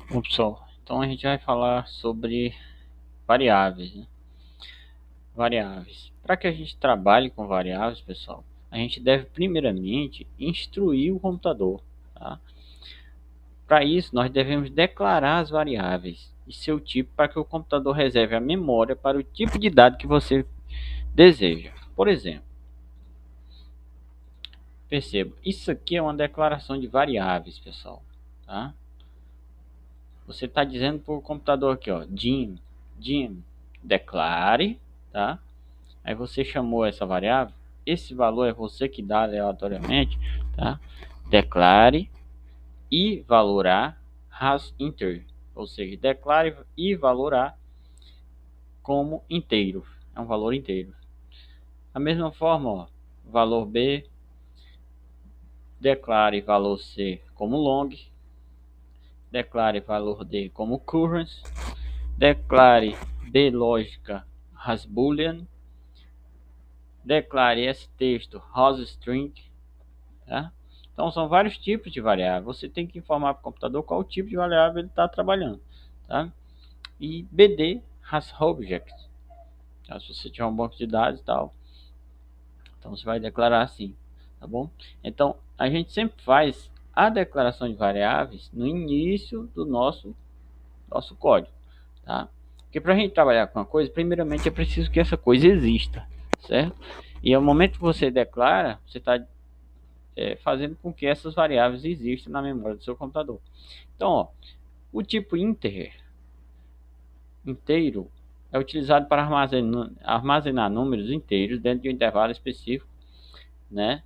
Bom, pessoal, então a gente vai falar sobre variáveis, né? Variáveis. Para que a gente trabalhe com variáveis, pessoal, a gente deve primeiramente instruir o computador, tá? Para isso, nós devemos declarar as variáveis e seu tipo para que o computador reserve a memória para o tipo de dado que você deseja. Por exemplo, perceba, isso aqui é uma declaração de variáveis, pessoal, tá? Você está dizendo para o computador aqui, ó, Jim, declare, tá? Aí você chamou essa variável, esse valor é você que dá aleatoriamente, tá? Declare e valor A has integer, ou seja, declare e valor A como inteiro, é um valor inteiro. A mesma forma, ó, valor B, declare valor C como long, declare valor D como current, declare B lógica as boolean, declare esse texto as string, tá? Então são vários tipos de variável. Você tem que informar para o computador qual tipo de variável ele está trabalhando, tá? E BD has objects. Tá? Se você tiver um banco de dados e tal, então você vai declarar assim, tá bom? Então a gente sempre faz a declaração de variáveis no início do nosso código, tá? Porque para a gente trabalhar com uma coisa, primeiramente é preciso que essa coisa exista, certo? E ao momento que você declara, você está fazendo com que essas variáveis existam na memória do seu computador. Então, ó, o tipo inteiro é utilizado para armazenar números inteiros dentro de um intervalo específico, né?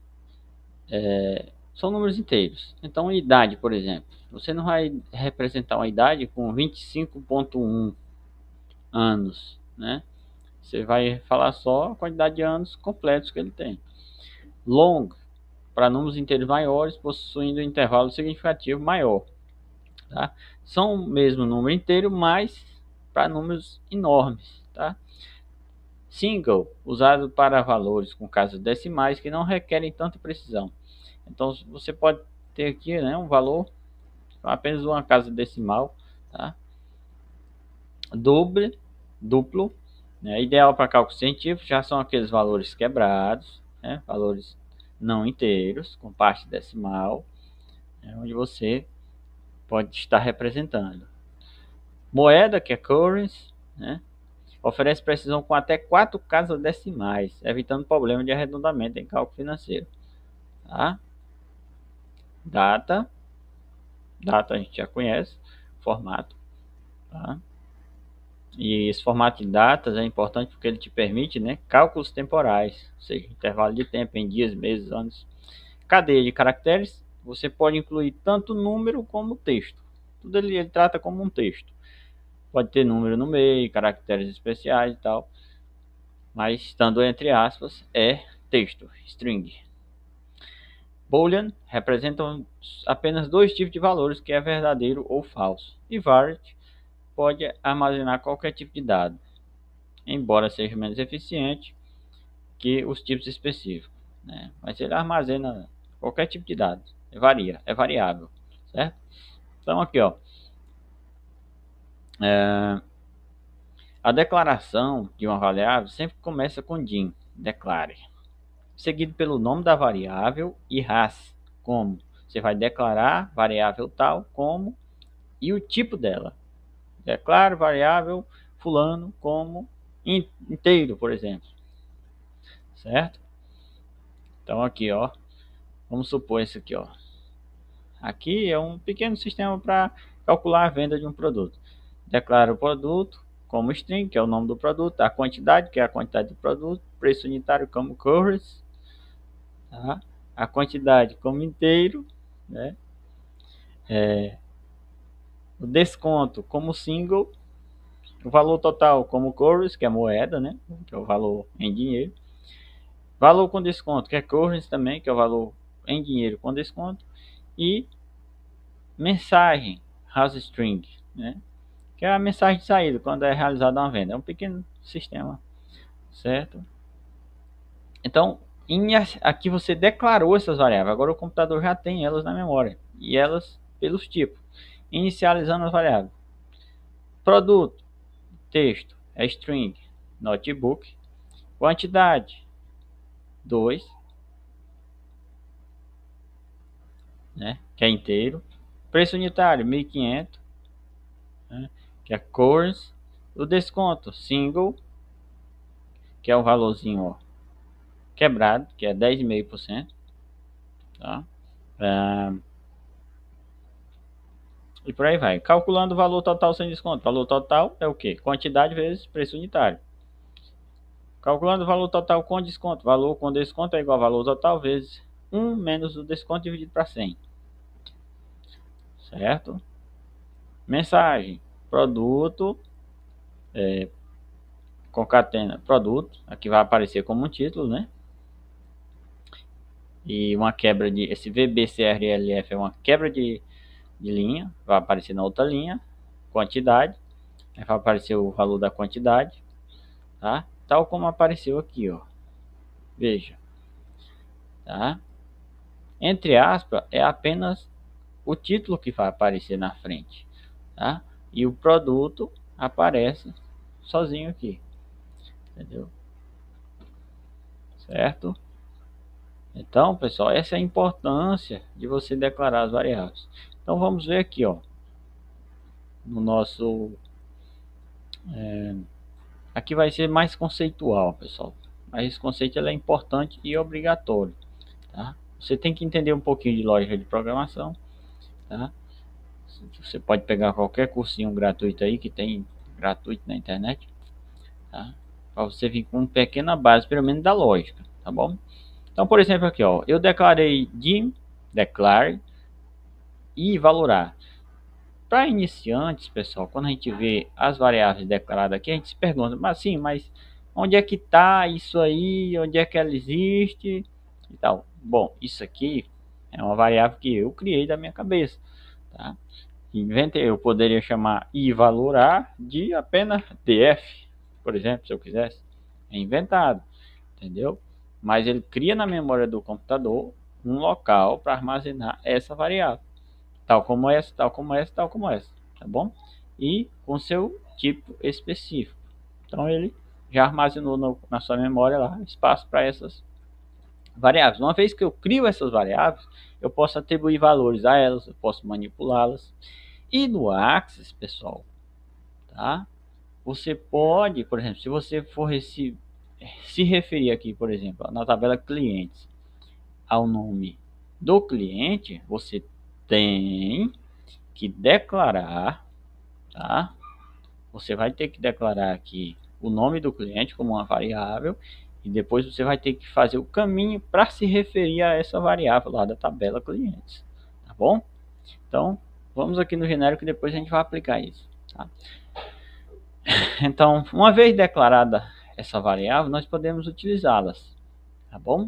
São números inteiros. Então, idade, por exemplo, você não vai representar uma idade com 25,1 anos, né? Você vai falar só a quantidade de anos completos que ele tem. Long, para números inteiros maiores, possuindo um intervalo significativo maior. Tá? São o mesmo número inteiro, mas para números enormes. Tá? Single, usado para valores com casas decimais que não requerem tanta precisão. Então você pode ter aqui, né, um valor com apenas uma casa decimal. Tá? Duplo, né, ideal para cálculo científico, já são aqueles valores quebrados, né, valores não inteiros, com parte decimal, né, onde você pode estar representando. Moeda, que é currency, né? Oferece precisão com até 4 casas decimais, evitando problema de arredondamento em cálculo financeiro. Tá? Data, data a gente já conhece, formato. Tá? E esse formato de datas é importante porque ele te permite, né, cálculos temporais, ou seja, intervalo de tempo em dias, meses, anos. Cadeia de caracteres, você pode incluir tanto número como texto. Tudo ele trata como um texto. Pode ter número no meio, caracteres especiais e tal. Mas estando entre aspas é texto, string. Boolean representam apenas dois tipos de valores, que é verdadeiro ou falso. E var pode armazenar qualquer tipo de dado, embora seja menos eficiente que os tipos específicos, né? Mas ele armazena qualquer tipo de dado, é variável, certo? Então aqui, ó, a declaração de uma variável sempre começa com DIN, declare, seguido pelo nome da variável e has, como. Você vai declarar variável tal como e o tipo dela. Declaro variável fulano como inteiro, por exemplo. Certo? Então aqui, ó, vamos supor isso aqui, ó. Aqui é um pequeno sistema para calcular a venda de um produto. Declaro o produto como string, que é o nome do produto, a quantidade, que é a quantidade do produto, preço unitário como currency, tá? A quantidade como inteiro, né? O desconto como single, o valor total como currency, que é moeda, né? Que é o valor em dinheiro. Valor com desconto, que é currency também, que é o valor em dinheiro com desconto. E mensagem, house string, né? Que é a mensagem de saída quando é realizada uma venda. É um pequeno sistema, certo? Então, aqui você declarou essas variáveis. Agora o computador já tem elas na memória e elas pelos tipos. inicializando as variáveis. Produto, texto, é string, notebook. Quantidade, 2, né, que é inteiro. Preço unitário, 1.500, né, que é cores. O desconto, single, que é o valorzinho, ó, quebrado, que é 10,5%, tá? E por aí vai. Calculando o valor total sem desconto. Valor total é o quê? Quantidade vezes preço unitário. Calculando o valor total com desconto. Valor com desconto é igual a valor total vezes 1 menos o desconto dividido para 100. Certo? Mensagem. Produto. Concatena produto. Aqui vai aparecer como um título, né? E uma quebra de... Esse VBCRLF é uma quebra de linha. Vai aparecer na outra linha. Quantidade. Vai aparecer o valor da quantidade. Tá? Tal como apareceu aqui, ó. Veja. Tá? Entre aspas, é apenas o título que vai aparecer na frente, tá? E o produto aparece sozinho aqui, entendeu? Certo? Então, pessoal, essa é a importância de você declarar as variáveis. Então, vamos ver aqui, ó, no nosso... Aqui vai ser mais conceitual, pessoal. Mas esse conceito é importante e obrigatório, tá? Você tem que entender um pouquinho de lógica de programação, tá? Você pode pegar qualquer cursinho gratuito aí que tem gratuito na internet, tá? Para você vir com uma pequena base, pelo menos da lógica, tá bom? Então, por exemplo, aqui, ó, eu declarei dim, declare e valorar. Para iniciantes, pessoal, quando a gente vê as variáveis declaradas aqui, a gente se pergunta, mas sim, mas onde é que está isso aí? Onde é que ela existe? E tal. Bom, isso aqui é uma variável que eu criei da minha cabeça, tá? Inventei, eu poderia chamar e valorar de apenas df, por exemplo, se eu quisesse. É inventado, entendeu? Mas ele cria na memória do computador um local para armazenar essa variável, tal como essa, tal como essa, tal como essa, tá bom? E com seu tipo específico. Então ele já armazenou na sua memória lá espaço para essas variáveis. Uma vez que eu crio essas variáveis, eu posso atribuir valores a elas, eu posso manipulá-las. E no Axis, pessoal, tá? Você pode, por exemplo, se você for se referir aqui, por exemplo, na tabela clientes, ao nome do cliente, você tem que declarar, tá? Você vai ter que declarar aqui o nome do cliente como uma variável e depois você vai ter que fazer o caminho para se referir a essa variável lá da tabela clientes, tá bom? Então, vamos aqui no genérico e depois a gente vai aplicar isso, tá? Então, uma vez declarada essa variável, nós podemos utilizá-las, tá bom?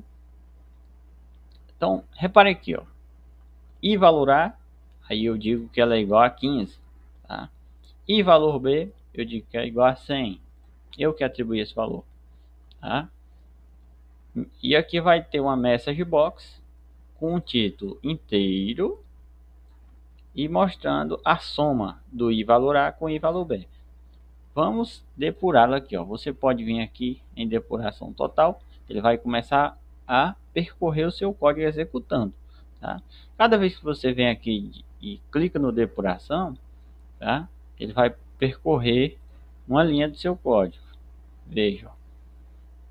Então, repare aqui, ó, e valorar, aí eu digo que ela é igual a 15, tá? E valor B, eu digo que é igual a 100, eu que atribuí esse valor, tá? E aqui vai ter uma message box com o título inteiro e mostrando a soma do i valorar com i valor B. Vamos depurá-lo aqui, ó. Você pode vir aqui em depuração total, ele vai começar a percorrer o seu código executando, tá? Cada vez que você vem aqui e clica no depuração, tá? Ele vai percorrer uma linha do seu código. Veja, ó.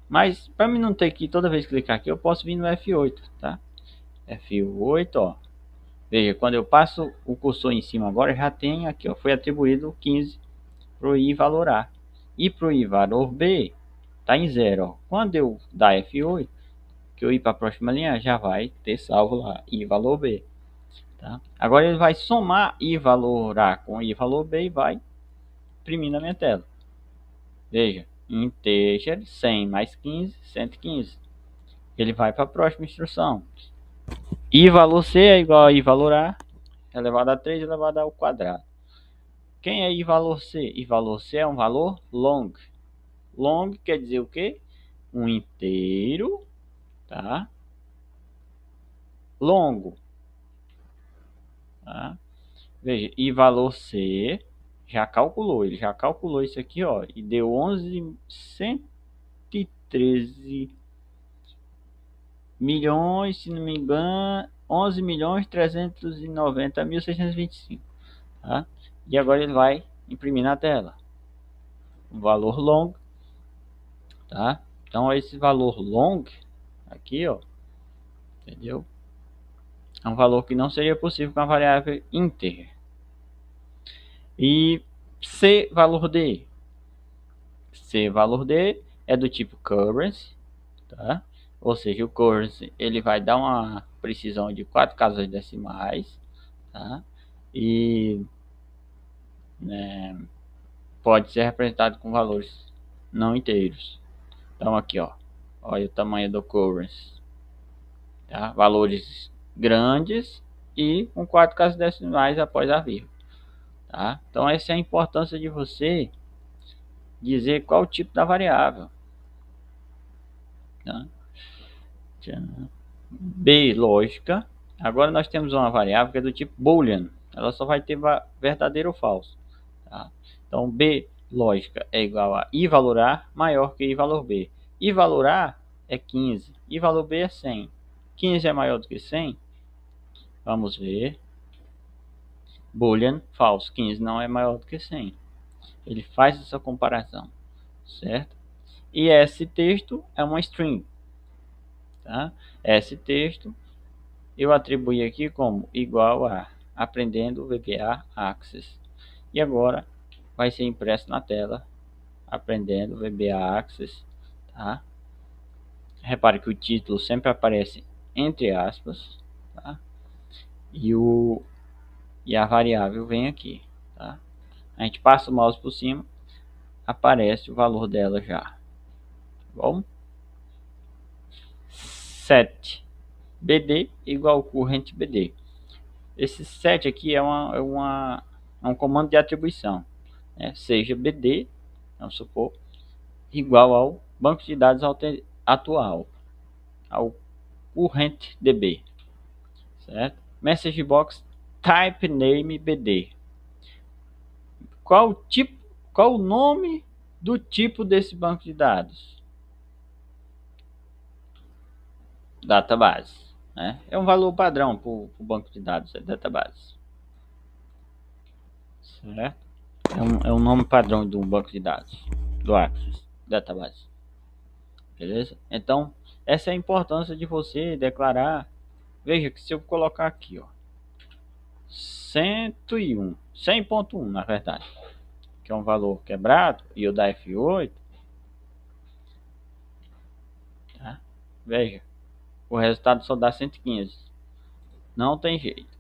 Mas para mim não ter que toda vez clicar aqui, eu posso vir no F8, tá? F8, ó. Veja, quando eu passo o cursor em cima agora, já tem aqui, ó, foi atribuído 15 para o i valorar. E para o i valor B, tá em 0, ó. Quando eu dar F8, que eu ir para a próxima linha, já vai ter salvo lá i valor B, tá? Agora ele vai somar i valor A com i valor B e vai imprimir na minha tela. Veja, integer 100 mais 15, 115. Ele vai para a próxima instrução. I valor C é igual a I valor A elevado a 3 elevado ao quadrado. Quem é I valor C? I valor C é um valor long. Long quer dizer o quê? Um inteiro, tá? Longo, tá? Veja, e valor C já calculou, ele já calculou isso aqui, ó, e deu 11.113 milhões, se não me engano, 11.390.625, tá? E agora ele vai imprimir na tela o valor long, tá? Então esse valor long aqui, ó, entendeu? É um valor que não seria possível com a variável integer. E C valor D. C valor D é do tipo currency, tá? Ou seja, o currency ele vai dar uma precisão de 4 casas decimais, tá? E né, pode ser representado com valores não inteiros. Então aqui, ó, olha o tamanho do currency, tá? Valores grandes e com 4 casas decimais após a vírgula, tá? Então essa é a importância de você dizer qual o tipo da variável, tá? B lógica. Agora nós temos uma variável que é do tipo boolean, ela só vai ter verdadeiro ou falso, tá? Então B lógica é igual a I valor A maior que I valor B. I valor A é 15, I valor B é 100. 15 é maior do que 100? Vamos ver. Boolean falso, 15 não é maior do que 100. Ele faz essa comparação, certo? E esse texto é uma string, tá? Esse texto eu atribuí aqui como igual a aprendendo VBA Access. E agora vai ser impresso na tela aprendendo VBA Access, tá? Repare que o título sempre aparece entre aspas, tá? E a variável vem aqui, tá? A gente passa o mouse por cima, aparece o valor dela já, tá bom? Set BD igual current BD. Esse set aqui é um comando de atribuição, né? Seja BD, vamos supor, igual ao banco de dados atual, ao current DB, certo? Message box type name BD. Qual o tipo, qual o nome do tipo desse banco de dados? Database, né? É um valor padrão para o banco de dados, é database, certo? É um nome padrão de um banco de dados, do Access, database, beleza? Então, essa é a importância de você declarar. Veja que se eu colocar aqui, ó, 101, 100.1 na verdade, que é um valor quebrado, e eu dar F8, tá? Veja, o resultado só dá 115. Não tem jeito.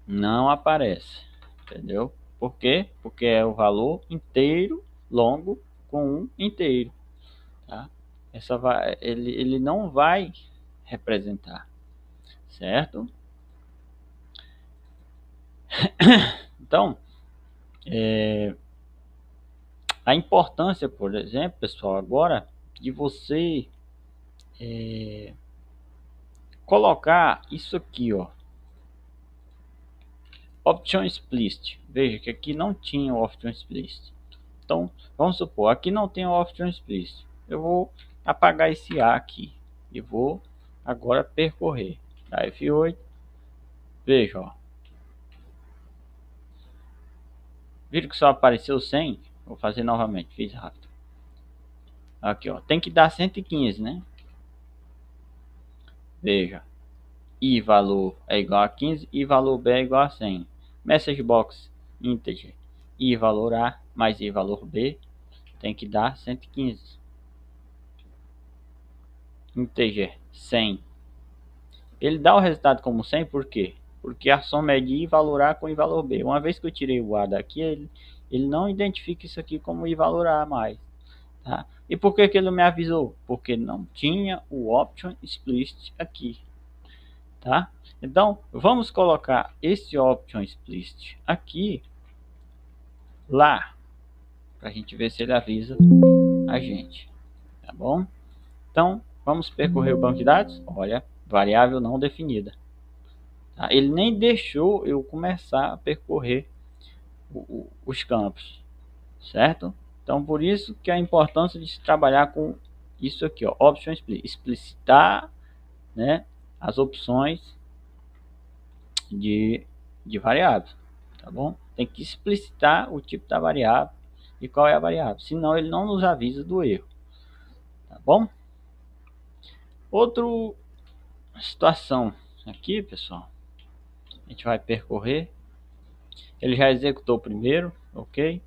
Não aparece. Entendeu? Por quê? Porque é o valor inteiro longo com um inteiro, tá? Ele não vai representar, certo? Então, a importância, por exemplo, pessoal, agora de você colocar isso aqui, ó, option explicit. Veja que aqui não tinha o option explicit. Então, vamos supor, aqui não tem o option explicit. Eu vou apagar esse A aqui e vou agora percorrer. Tá, F8. Veja, ó. Viram que só apareceu 100? Vou fazer novamente, fiz rápido. Aqui, ó, tem que dar 115, né? Veja, I valor é igual a 15, I valor B é igual a 100. Message box integer, I valor A mais I valor B tem que dar 115. Integer 100. Ele dá o resultado como 100 por quê? Porque a soma é de I valor A com I valor B. Uma vez que eu tirei o A daqui, ele não identifica isso aqui como I valor A mais. Tá? E por que ele não me avisou? Porque não tinha o option explicit aqui. Tá? Então, vamos colocar esse option explicit aqui, lá, para a gente ver se ele avisa a gente. Tá bom? Então, vamos percorrer o banco de dados. Olha, variável não definida. Tá? Ele nem deixou eu começar a percorrer os campos, certo? Então, por isso que a importância de se trabalhar com isso aqui, ó, option split, explicitar, né, as opções de, de variáveis, tá bom? Tem que explicitar o tipo da variável e qual é a variável, senão ele não nos avisa do erro, tá bom? Outra situação aqui, pessoal, a gente vai percorrer. Ele já executou o primeiro, ok?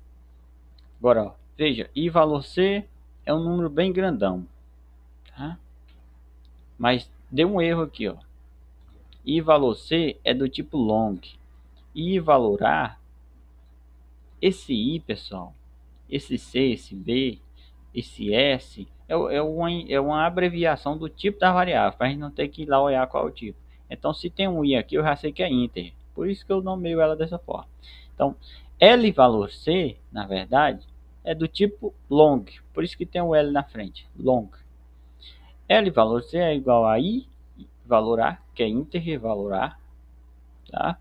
Agora, ó, veja, i valor c é um número bem grandão, tá? Mas deu um erro aqui, ó. I valor c é do tipo long. I valor a, esse i, pessoal, esse c, esse b, esse s é uma abreviação do tipo da variável, para a gente não ter que ir lá olhar qual é o tipo. Então, se tem um i aqui, eu já sei que é integer. Por isso que eu nomeio ela dessa forma. Então, L valor C, na verdade, é do tipo long. Por isso que tem o L na frente. Long. L valor C é igual a I valor A, que é integer valor A. Tá?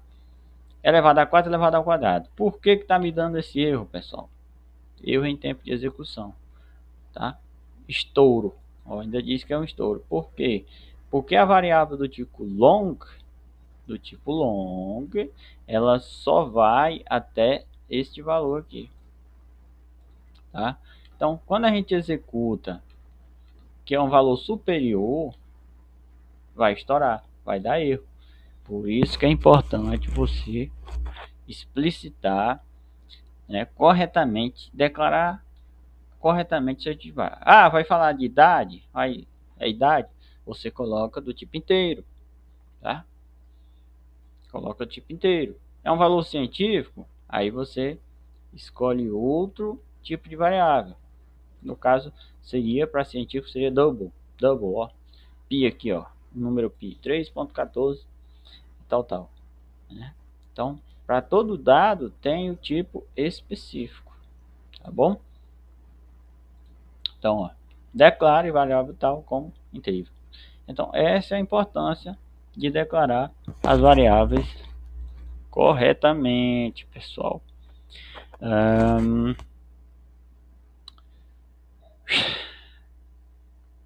Elevado a 4 elevado ao quadrado. Por que está me dando esse erro, pessoal? Erro em tempo de execução. Tá? Estouro. Ó, ainda diz que é um estouro. Por quê? Porque a variável do tipo long, ela só vai até este valor aqui, tá? Então, quando a gente executa, que é um valor superior, vai estourar, vai dar erro. Por isso que é importante você explicitar, né, corretamente, declarar corretamente seu ativar. Ah, vai falar de idade? Aí, a idade, você coloca do tipo inteiro, tá? Coloca o tipo inteiro. É um valor científico? Aí você escolhe outro tipo de variável. No caso, seria para científico, seria double, ó. Pi aqui, ó. Número pi, 3.14, tal. Né? Então, para todo dado tem o tipo específico, tá bom? Então, ó, declare variável tal como inteiro. Então, essa é a importância de declarar as variáveis corretamente, pessoal.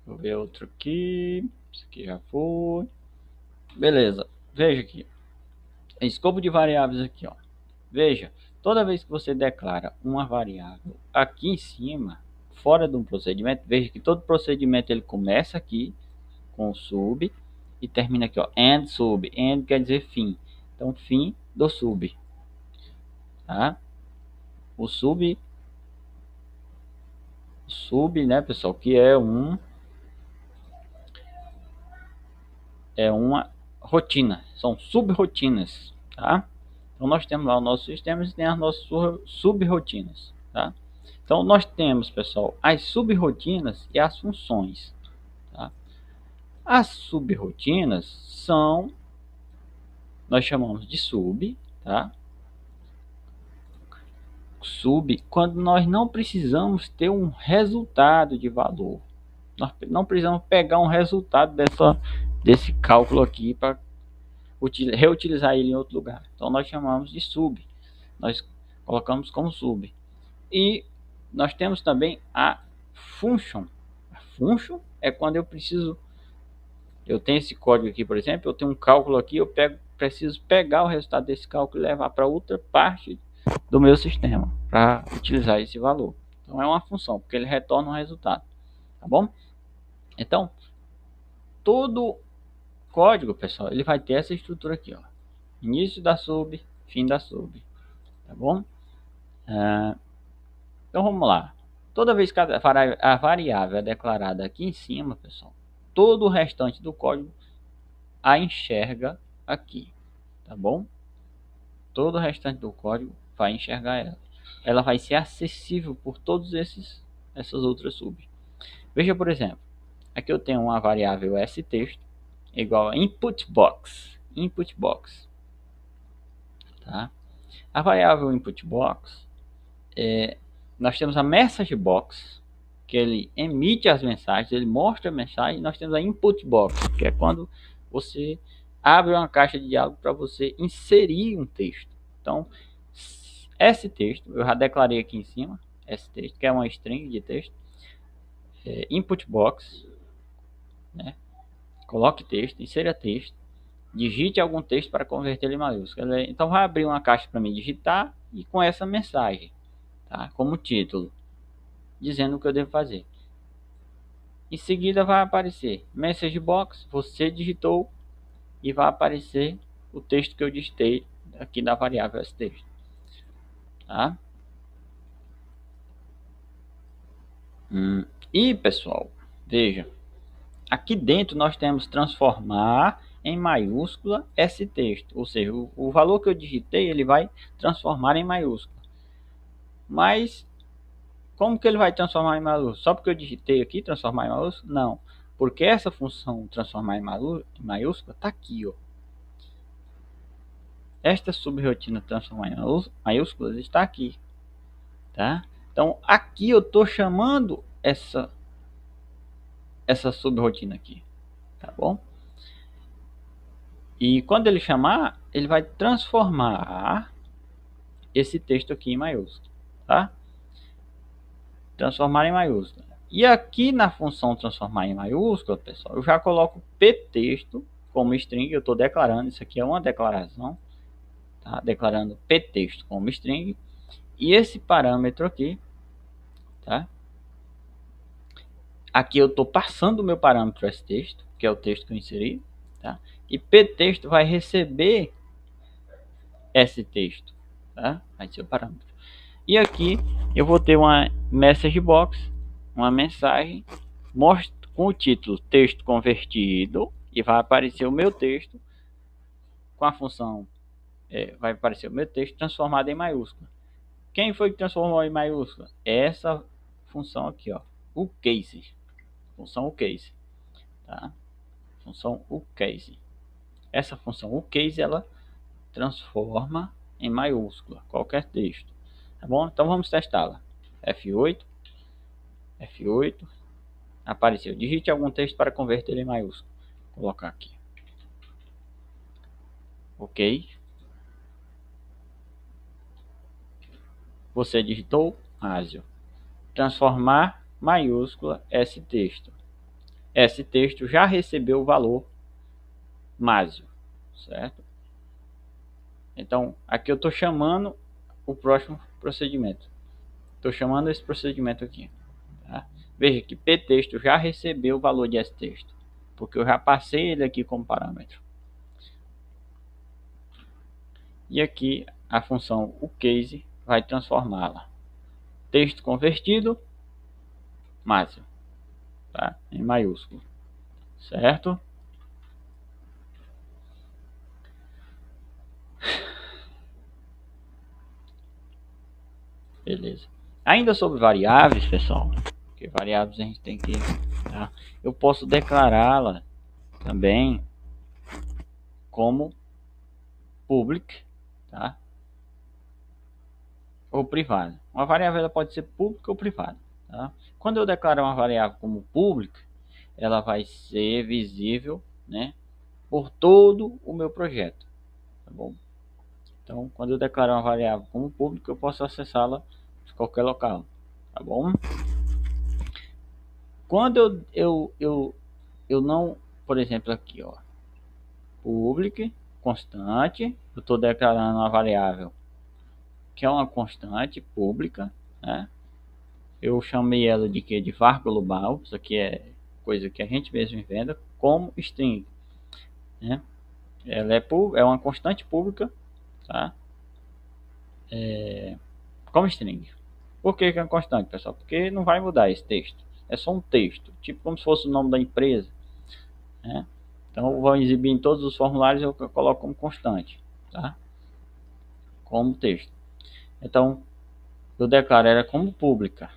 Vou ver outro aqui. Isso aqui já foi. Beleza. Veja aqui. Escopo de variáveis aqui, ó. Veja, toda vez que você declara uma variável aqui em cima, fora de um procedimento, veja que todo procedimento ele começa aqui com o sub e termina aqui, ó, end sub. End quer dizer fim. Então, fim do sub, tá? O sub, né, pessoal, que é uma rotina, são sub-rotinas, tá? Então nós temos lá o nosso sistema e tem as nossas sub-rotinas, tá? Então nós temos, pessoal, as sub-rotinas e as funções, tá? As sub-rotinas são, nós chamamos de sub, tá? Sub, quando nós não precisamos ter um resultado de valor. Nós não precisamos pegar um resultado desse cálculo aqui para reutilizar ele em outro lugar. Então nós chamamos de sub. Nós colocamos como sub. E nós temos também a function. A function é quando eu tenho esse código aqui, por exemplo, eu tenho um cálculo aqui, preciso pegar o resultado desse cálculo e levar para outra parte do meu sistema para utilizar esse valor. Então é uma função, porque ele retorna um resultado, tá bom? Então, todo código, pessoal, ele vai ter essa estrutura aqui, ó. Início da sub, fim da sub, tá bom? Então vamos lá. Toda vez que a variável é declarada aqui em cima, pessoal, todo o restante do código a enxerga aqui, tá bom? Todo o restante do código vai enxergar ela. Ela vai ser acessível por todos essas outras subs. Veja, por exemplo, aqui eu tenho uma variável stText igual a input box, tá? A variável input box nós temos a message box, que ele emite as mensagens, ele mostra a mensagem, e nós temos a input box, que é quando você abre uma caixa de diálogo para você inserir um texto. Então, esse texto, eu já declarei aqui em cima, esse texto, que é uma string de texto, input box, né? Coloque texto, insira texto, digite algum texto para converter em maiúsculo. Então vai abrir uma caixa para mim digitar e com essa mensagem, tá? Como título, dizendo o que eu devo fazer. Em seguida vai aparecer message box, você digitou e vai aparecer o texto que eu digitei aqui da variável texto, tá? E pessoal, veja, aqui dentro nós temos transformar em maiúscula esse texto, ou seja, o valor que eu digitei ele vai transformar em maiúscula. Mas como que ele vai transformar em maiúscula? Só porque eu digitei aqui transformar em maiúscula? Não, porque essa função transformar em maiúscula está aqui, ó. Esta subrotina transformar em maiúsculas está aqui, tá? Então aqui eu estou chamando essa subrotina aqui, tá bom? E quando ele chamar, ele vai transformar esse texto aqui em maiúsculo, tá? Transformar em maiúsculo. E aqui na função transformar em maiúsculo, pessoal, eu já coloco ptexto como string. Eu estou declarando, isso aqui é uma declaração, tá? Declarando ptexto como string. E esse parâmetro aqui, tá? Aqui eu estou passando o meu parâmetro esse texto, que é o texto que eu inseri, tá? E ptexto vai receber esse texto, tá? Vai ser o parâmetro. E aqui eu vou ter uma message box, uma mensagem com o título texto convertido e vai aparecer o meu texto com a função, vai aparecer o meu texto transformado em maiúscula. Quem foi que transformou em maiúscula? Essa função aqui, ó, o case, função o case, tá? Função o case. Essa função o case ela transforma em maiúscula qualquer texto, tá bom? Então vamos testá-la. F8, F8, apareceu. Digite algum texto para converter em maiúsculo. Vou colocar aqui. Ok. Você digitou Asio. Transformar maiúscula esse texto. Esse texto já recebeu o valor Masio, certo? Então, aqui eu estou chamando o próximo procedimento. Estou chamando esse procedimento aqui. Tá? Veja que ptexto já recebeu o valor de stexto, porque eu já passei ele aqui como parâmetro. E aqui a função oCase vai transformá-la. Texto convertido, máximo, tá? Em maiúsculo, certo? Beleza. Ainda sobre variáveis, pessoal, porque variáveis a gente tem que, tá? Eu posso declará-la também como public, tá? Ou privada. Uma variável ela pode ser pública ou privada, tá? Quando eu declaro uma variável como pública, ela vai ser visível, né, por todo o meu projeto, tá bom? Então, quando eu declaro uma variável como pública, eu posso acessá-la de qualquer local, tá bom? Quando eu não, por exemplo, aqui, ó, public constante, eu estou declarando uma variável que é uma constante pública, né? Eu chamei ela de que de var global, isso aqui é coisa que a gente mesmo inventa, como string, né? Ela é uma constante pública, tá? Como string. Por que é constante, pessoal? Porque não vai mudar esse texto. É só um texto, tipo como se fosse o nome da empresa, né? Então eu vou exibir em todos os formulários, eu coloco como constante, tá? Como texto. Então eu declaro ela como pública,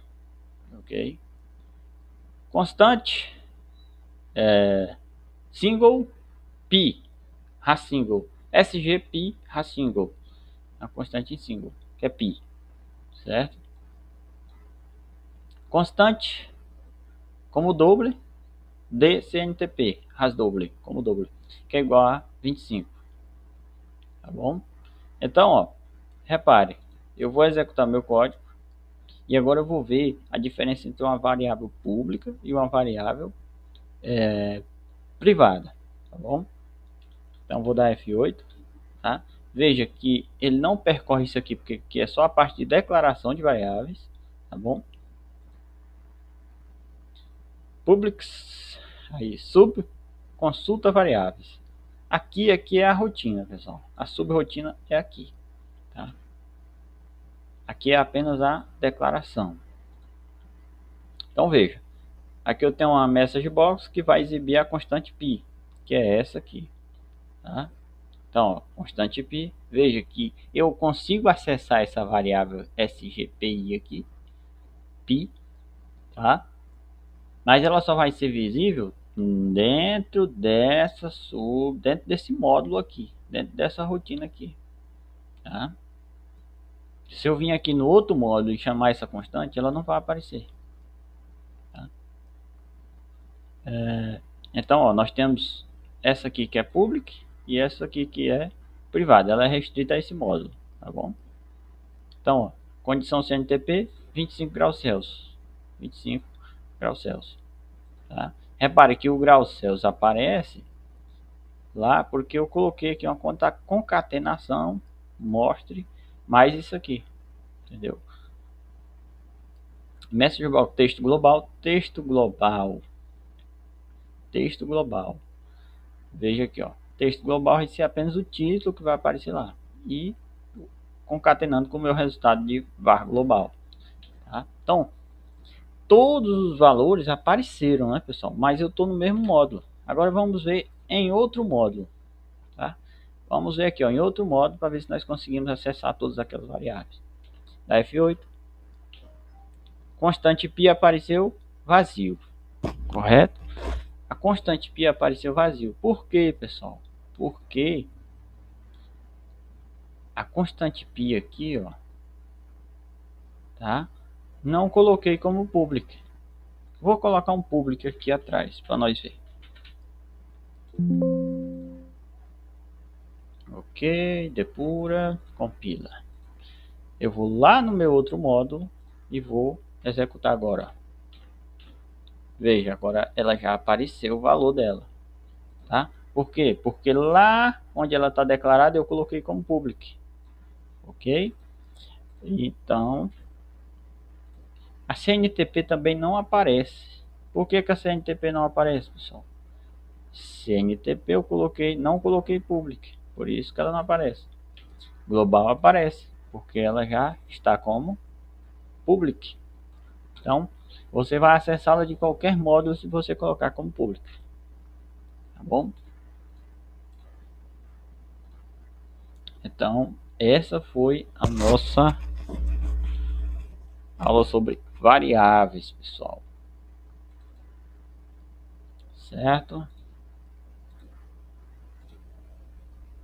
ok? Constante, single, pi, single, sgpi, single, a constante em single, que é pi, certo? Constante como doble, de CNTP, as doble, como doble, que é igual a 25, tá bom? Então, ó, repare, eu vou executar meu código e agora eu vou ver a diferença entre uma variável pública e uma variável privada, tá bom? Então vou dar F8, tá? Veja que ele não percorre isso aqui porque aqui é só a parte de declaração de variáveis, tá bom? Publics, aí sub consulta variáveis. Aqui é a rotina, pessoal. A subrotina é aqui, tá? Aqui é apenas a declaração. Então veja, aqui eu tenho uma message box que vai exibir a constante pi, que é essa aqui, tá? Então, ó, constante pi, veja que eu consigo acessar essa variável sgpi aqui, pi, tá? Mas ela só vai ser visível dentro dentro desse módulo aqui, dentro dessa rotina aqui, tá? Se eu vir aqui no outro módulo e chamar essa constante, ela não vai aparecer, tá? Então, ó, nós temos essa aqui que é public e essa aqui que é privada. Ela é restrita a esse módulo, tá bom? Então, ó, condição CNTP 25 graus Celsius, 25 graus Celsius, tá? Repare que o grau Celsius aparece lá porque eu coloquei aqui uma concatenação, mostre mais isso aqui, entendeu? Message global, texto global, texto global, texto global. Veja aqui, ó, texto global vai ser apenas o título que vai aparecer lá e concatenando com o meu resultado de var global, tá? Então, todos os valores apareceram, né, pessoal? Mas eu estou no mesmo módulo. Agora vamos ver em outro módulo, tá? Vamos ver aqui, ó, em outro módulo para ver se nós conseguimos acessar todas aquelas variáveis. Da F8, constante pi apareceu vazio, correto? A constante pi apareceu vazio. Por quê, pessoal? Porque a constante pi aqui, ó, tá? Não coloquei como public. Vou colocar um public aqui atrás para nós ver. Ok, depura, compila. Eu vou lá no meu outro módulo e vou executar agora. Veja, agora ela já apareceu o valor dela, tá? Por quê? Porque lá onde ela está declarada eu coloquei como public, ok? Então a CNTP também não aparece. Por que a CNTP não aparece, pessoal? CNTP eu coloquei, não coloquei public, por isso que ela não aparece. Global aparece, porque ela já está como public. Então, você vai acessá-la de qualquer modo se você colocar como public. Tá bom? Então, essa foi a nossa aula sobre variáveis, pessoal. Certo?